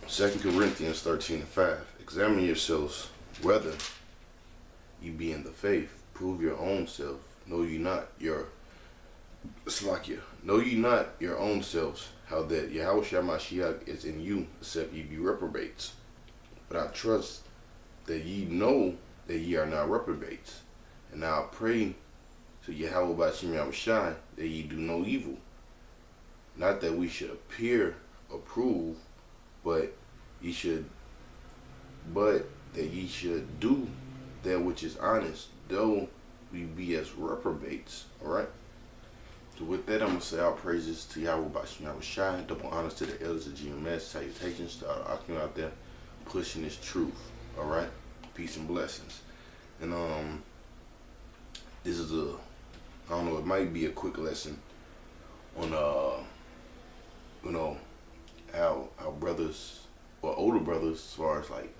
2 Corinthians 13:5. Examine yourselves whether you be in the faith. Prove your own self. Know ye not your Slakia. Know ye not your own selves, how that Yahweh Mashiach is in you, except ye be reprobates. But I trust that ye know that ye are not reprobates. And now I pray to Yahweh Bashim Yahushai that ye do no evil. Not that we should appear approved, but that ye should do that which is honest, though we be as reprobates. Alright? So with that, I'm going to say all praises to Yahweh Bashim Yahushai, double honors to the elders of GMS, salutations to all the Akim out there pushing this truth. Alright? Peace and blessings. And this is I don't know, it might be a quick lesson on how brothers or older brothers, as far as like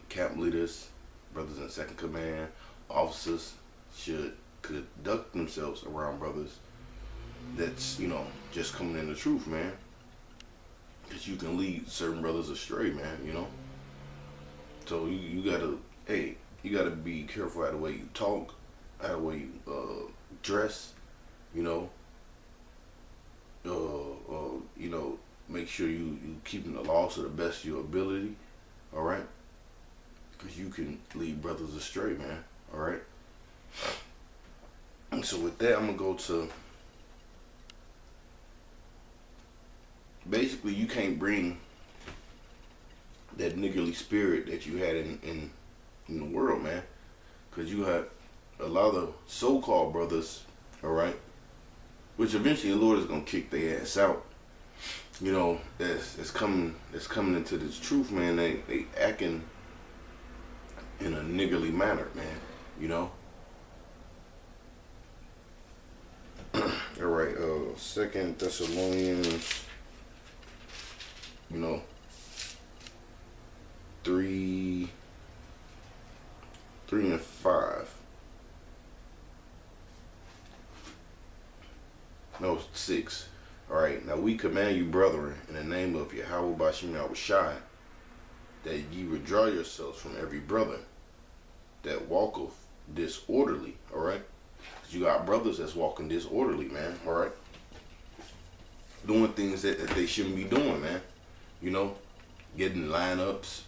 camp leaders, brothers in second command, officers should conduct themselves around brothers that's just coming in the truth, man. Because you can lead certain brothers astray, man. So you gotta be careful how the way you talk, how the way you dress, make sure you keeping the laws to the best of your ability, all right? Because you can lead brothers astray, man, all right? And so with that, I'm gonna go to basically you can't bring that niggardly spirit that you had in the world, man, because you had a lot of so-called brothers, all right, which eventually the Lord is gonna kick their ass out. That's coming into this truth, man. They acting in a niggardly manner, man. All right. 2 Thessalonians, 3 and 5. No, 6. All right. Now we command you, brethren, in the name of Yahweh Bashim Yahushai, that ye withdraw yourselves from every brother that walketh disorderly. All right. Because you got brothers that's walking disorderly, man. All right. Doing things that they shouldn't be doing, man. Getting lineups,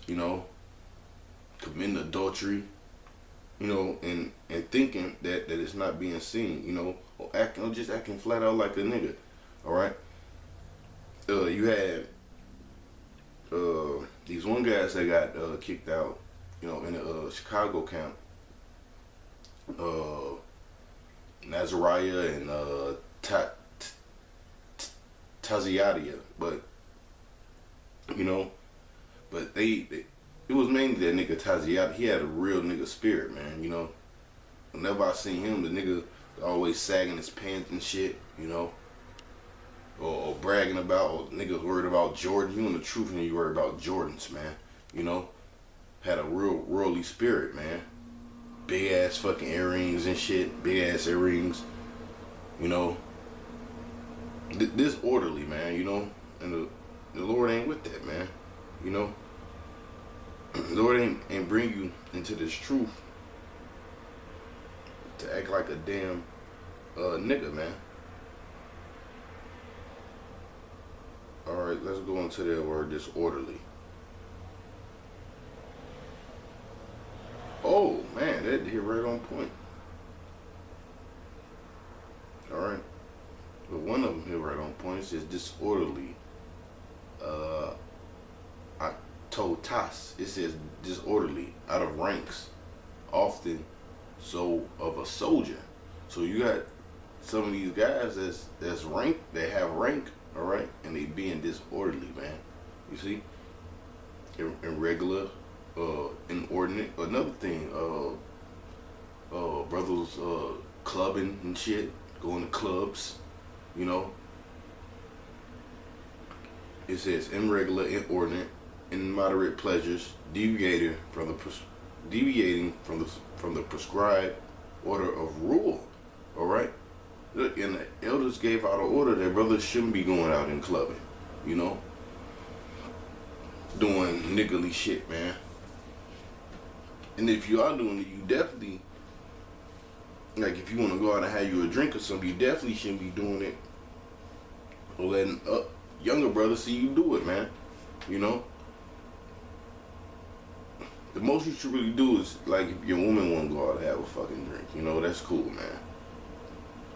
committing adultery, and thinking that it's not being seen, or just acting flat out like a nigga. All right. You had these one guys that got kicked out, in the Chicago camp. Nazariah and Taziadia, but it was mainly that nigga Taziadia. He had a real nigga spirit, man. Whenever I seen him, the nigga always sagging his pants and shit, or bragging about, or niggas worried about Jordan. You know the truth, and you worried about Jordans, man. Had a real worldly spirit, man. Big ass fucking earrings and shit, big ass earrings, disorderly, man. And the Lord ain't with that, man. The Lord ain't bring you into this truth to act like a damn nigga, man. Alright, let's go into that word disorderly. Oh man, that hit right on point. Alright. But one of them hit right on point. It says disorderly. Totas. It says disorderly, out of ranks, often so of a soldier. So you got some of these guys that's rank, they have rank, all right, and they being disorderly, man. You see, irregular, inordinate. Another thing, brothers clubbing and shit, going to clubs, It says irregular, inordinate, immoderate pleasures, deviating from the prescribed order of rule. All right. Look, and the elders gave out an order that brothers shouldn't be going out and clubbing. you know, doing niggly shit, man. And if you are doing it, you definitely, like, if you want to go out and have you a drink or something, you definitely shouldn't be doing it or letting younger brothers see you do it, man. You know, the most you should really do is, like, if your woman want to go out and have a fucking drink, you know, that's cool, man.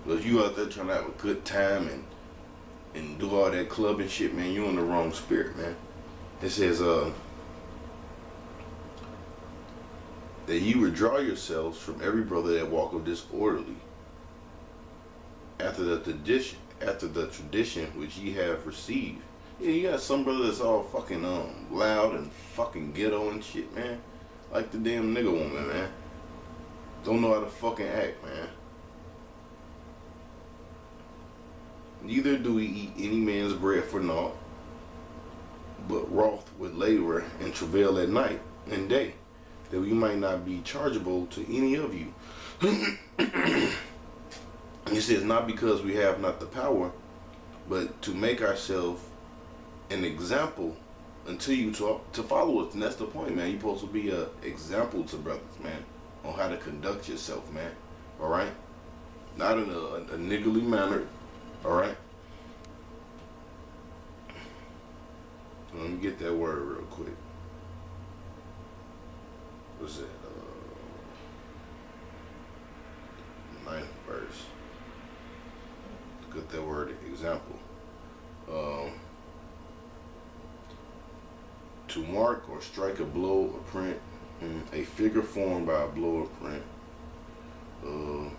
But if you out there trying to have a good time and do all that club and shit, man, you in the wrong spirit, man. It says, that you withdraw yourselves from every brother that walketh disorderly, after the tradition which ye have received. Yeah, you got some brothers that's all fucking loud and fucking ghetto and shit, man. Like the damn nigga woman, man. Don't know how to fucking act, man. Neither do we eat any man's bread for naught, but wroth with labor and travail at night and day, that we might not be chargeable to any of you. He says, not because we have not the power, but to make ourselves an example unto you to follow us. And that's the point, man. You're supposed to be an example to brothers, man, on how to conduct yourself, man. All right? Not in a niggly manner. All right? So let me get that word real quick. What's that? Ninth verse. Look at that word, example. To mark or strike a blow or print, a figure formed by a blow or print. Let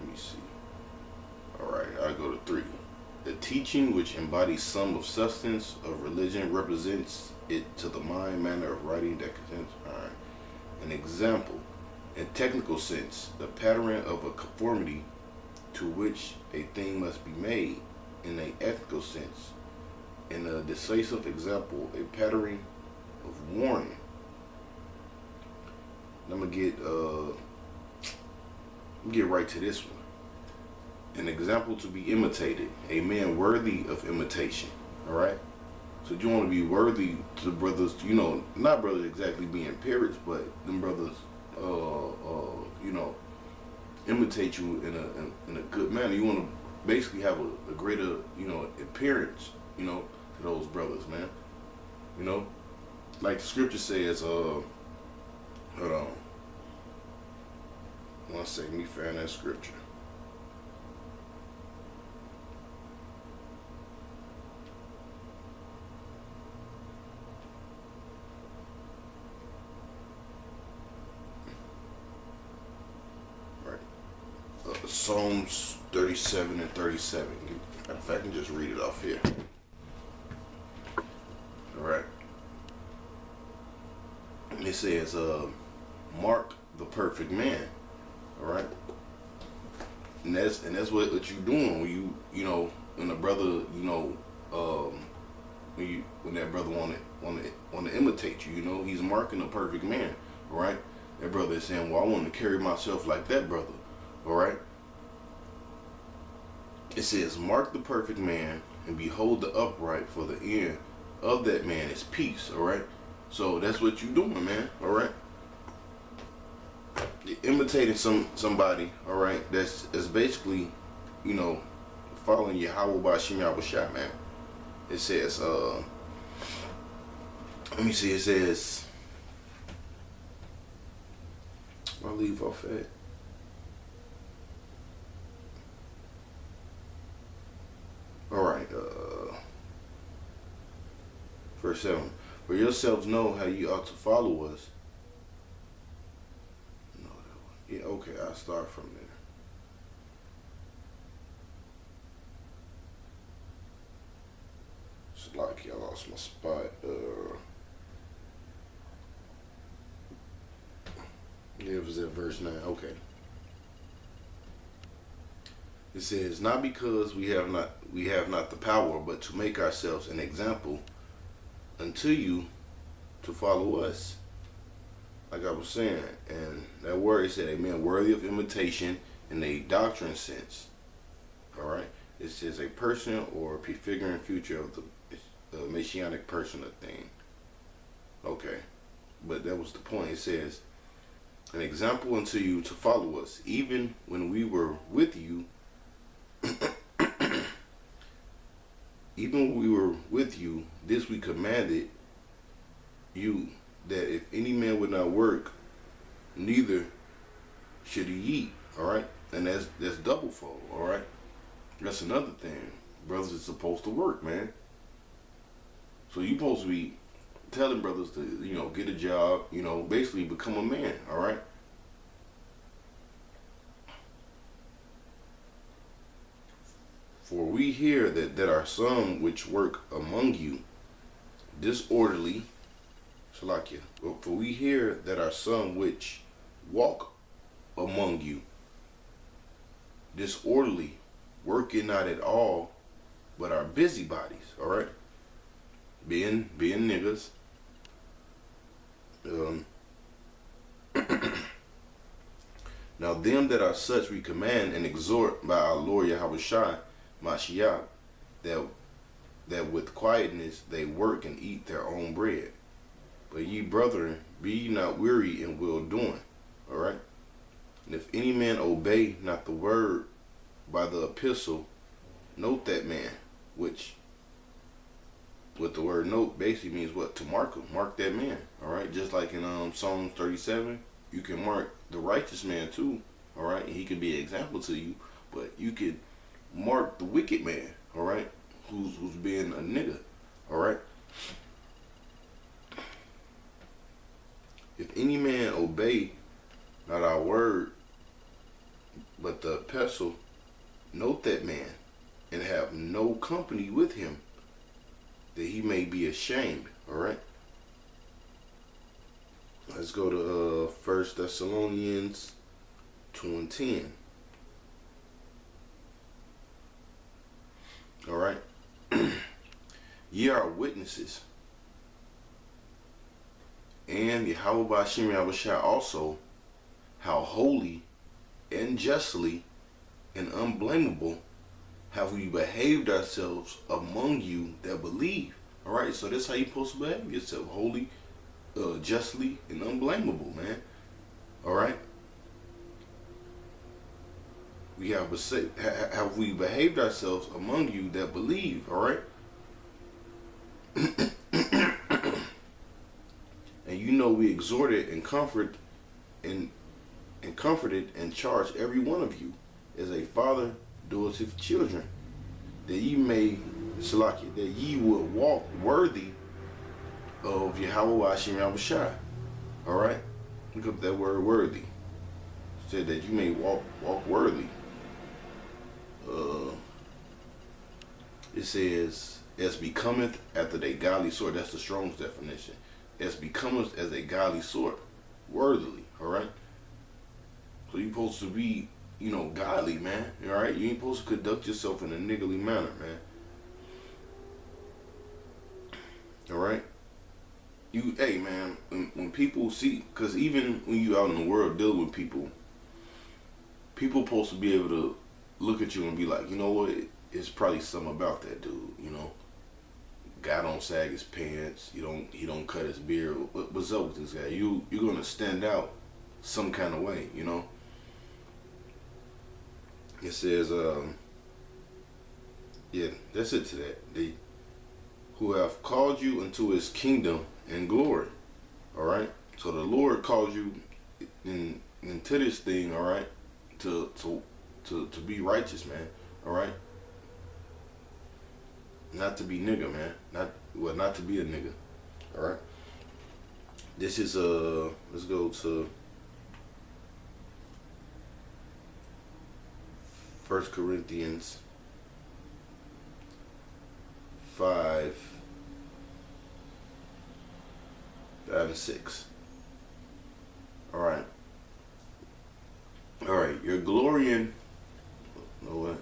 me see. Alright, I go to 3. The teaching which embodies some of substance of religion represents it to the mind, manner of writing that contains. Alright. An example, in technical sense, the pattern of a conformity to which a thing must be made. In an ethical sense, in a decisive example, a pattern of warning. I'm gonna get right to this one. An example to be imitated, a man worthy of imitation. All right. So you want to be worthy to the brothers, you know, not brothers exactly being parents, but them brothers, you know, imitate you in a good manner. You want to basically have a greater, you know, appearance, you know, to those brothers, man. You know, like the scripture says, hold on. One second, me find that scripture. Psalms 37 and 37. In fact, I can just read it off here. Alright. It says, mark the perfect man. Alright. And that's what you're doing when you know, when a brother, you know, when that brother want to imitate you, you know, he's marking the perfect man. Alright. That brother is saying, well, I want to carry myself like that brother. Alright. It says, mark the perfect man and behold the upright, for the end of that man is peace. Alright. So that's what you're doing, man. Alright. You're imitating somebody, alright, that's basically, you know, following Yahweh Bashim Yahushua, man. It says, let me see, it says, I'll leave off at. Alright, verse 7. For yourselves know how you ought to follow us. No, that one. Yeah, okay, I'll start from there. It's like I lost my spot. Yeah, it was at verse 9. Okay. It says, not because we have not the power, but to make ourselves an example unto you to follow us. Like I was saying, and that word said, amen, worthy of imitation in a doctrine sense. All right. It says a person or prefiguring future of the messianic person or thing. Okay. But that was the point. It says, an example unto you to follow us, even when we were with you, even when we were with you, this we commanded you, that if any man would not work, neither should he eat. All right. And that's double fold. All right. That's another thing. Brothers are supposed to work, man. So you supposed to be telling brothers to, get a job, basically become a man, all right? For we hear that there are some which work among you disorderly, Shalakia. For we hear that are some which walk among you disorderly, working not at all, but are busybodies, all right? Being niggas. Now them that are such we command and exhort by our Lord Yahushua Mashiach, that with quietness they work and eat their own bread. But ye brethren, be ye not weary in well doing. All right. And if any man obey not the word by the epistle, note that man, which with the word note basically means what? To mark him. Mark that man. All right. Just like in Psalm 37, you can mark the righteous man too. All right. And he can be an example to you, but you could mark the wicked man. All right. Who's being a nigga. All right. If any man obey not our word, but the epistle, note that man, and have no company with him, that he may be ashamed. All right. Let's go to 1 Thessalonians 2:10. All right. Ye are witnesses, and Yahweh Bashim Yahushua also, how holy and justly and unblameable have we behaved ourselves among you that believe. All right, so that's how you're supposed to behave yourself, holy, justly, and unblameable, man. All right. Have we behaved ourselves among you that believe? All right. And we exhorted and comforted and charged every one of you as a father doeth his children, that ye may, Salakia, that ye would walk worthy of Yahweh Hashem Yahushua. All right, look up that word worthy. It said that you may walk worthy. It says, as becometh after a godly sort. That's the Strong's definition. As becometh as a godly sort, worthily. All right. So you're supposed to be, godly, man. All right. You ain't supposed to conduct yourself in a niggly manner, man. All right. Hey, man. When people see, because even when you out in the world dealing with people supposed to be able to look at you and be like, you know what? It's probably something about that dude, Guy don't sag his pants. He don't cut his beard. What's up with this guy? You're gonna stand out some kind of way, It says, yeah, that's it to that. They who have called you into his kingdom and glory. All right. So the Lord called you into this thing. All right. To be righteous, man. All right. Not to be nigga, man. Not to be a nigga. All right. This is let's go to 1 Corinthians 5 and 6. All right. All right. You're glorying. No what?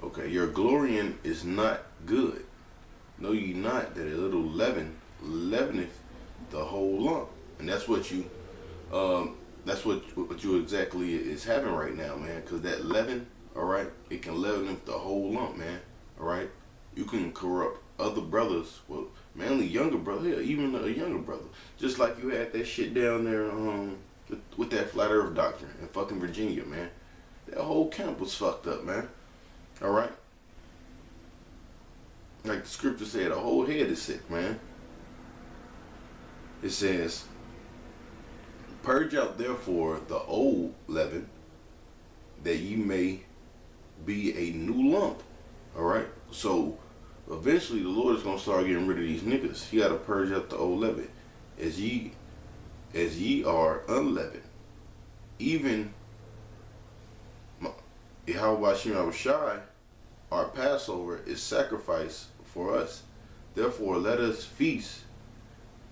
Okay, your glorying is not good. Know ye not that a little leaveneth the whole lump? And that's what you That's what you exactly is having right now, man. Cause that leaven, all right, it can leaven the whole lump, man. All right, you can corrupt other brothers, well, mainly younger brother, yeah, even a younger brother. Just like you had that shit down there, with that flat Earth doctrine in fucking Virginia, man. That whole camp was fucked up, man. All right, like the scripture said, the whole head is sick, man. It says, "Purge out therefore the old leaven, that ye may be a new lump." All right, so eventually the Lord is gonna start getting rid of these niggas. He gotta purge out the old leaven, as ye are unleavened. Even Yahweh Shai, our Passover, is sacrificed for us. Therefore, let us feast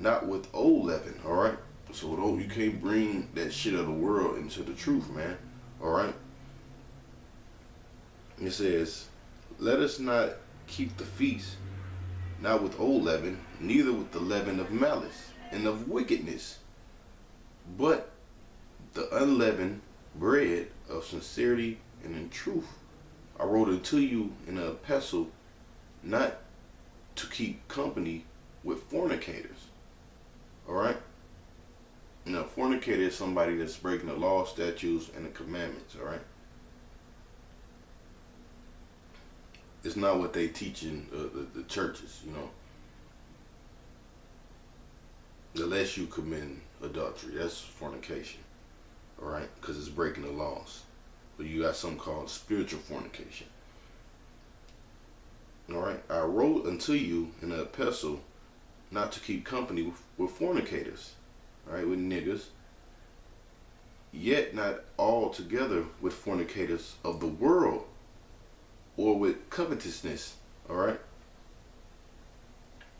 not with old leaven. All right. So you can't bring that shit of the world into the truth, man. All right. It says, "Let us not keep the feast, not with old leaven, neither with the leaven of malice and of wickedness, but the unleavened bread of sincerity and in truth. I wrote unto you in an epistle, not to keep company with fornicators." All right. Now, fornicator is somebody that's breaking the law, statutes, and the commandments. All right. It's not what they teach in the churches, you know. Unless you commit adultery, that's fornication. All right, because it's breaking the laws. But you got something called spiritual fornication. All right, I wrote unto you in an epistle not to keep company with fornicators, all right, with niggas, yet not all together with fornicators of the world, or with covetousness. All right.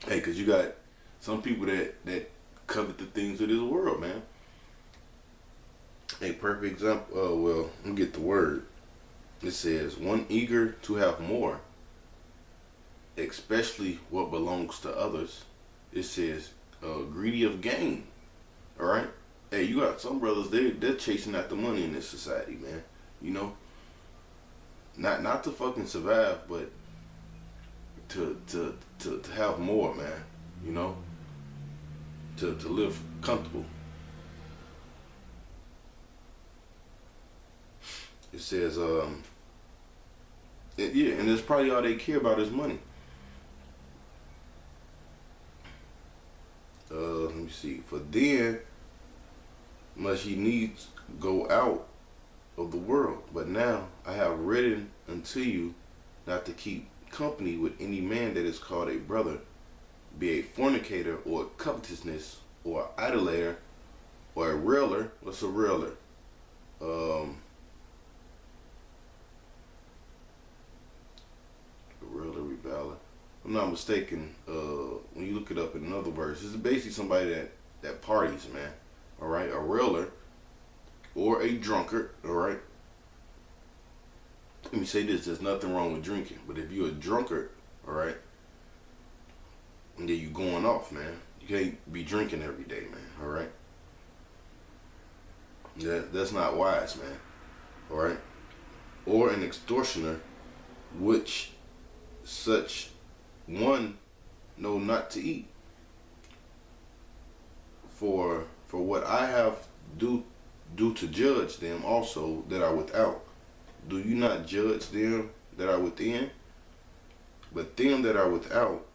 Hey, because you got some people that covet the things of this world, man. A perfect example. Well, let me get the word. It says, "One eager to have more, especially what belongs to others." It says, "Greedy of gain." All right. Hey, you got some brothers, they're chasing after money in this society, man. You know, not to fucking survive, but to have more, man. You know, to live comfortable. It says, yeah, and that's probably all they care about is money. Let me see. "For then must ye needs go out of the world. But now I have written unto you not to keep company with any man that is called a brother, be a fornicator, or covetousness, or idolater, or a railer." What's a railer? A railer, reviler. If I'm not mistaken, when you look it up in another verse, it's basically somebody that parties, man. All right, a railer or a drunkard. All right. Let me say this: there's nothing wrong with drinking, but if you're a drunkard, all right, and then you going off, man. You can't be drinking every day, man. All right. That's not wise, man. All right. Or an extortioner, which such one know not to eat. For what I have do to judge them also that are without. Do you not judge them that are within? But them that are without,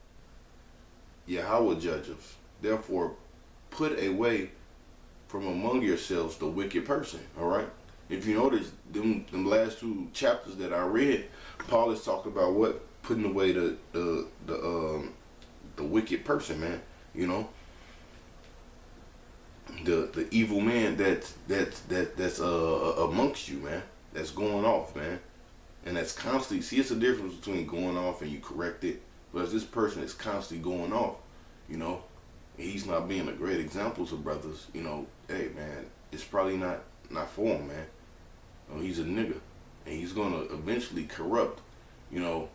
Yahweh judgeth. Therefore, put away from among yourselves the wicked person. All right. If you notice, them last two chapters that I read, Paul is talking about what? Putting away the wicked person, man. You know, the evil man that's amongst you, man. That's going off, man. And that's constantly, see, it's a difference between going off and you correct it. But this person is constantly going off, you know, and he's not being a great example to brothers, you know. Hey, man, it's probably not for him, man. You know, he's a nigga, and he's gonna eventually corrupt, you know,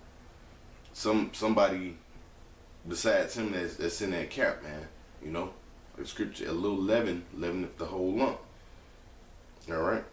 somebody besides him that's in that camp, man. You know, the scripture, a little leaven leaveneth the whole lump. All right.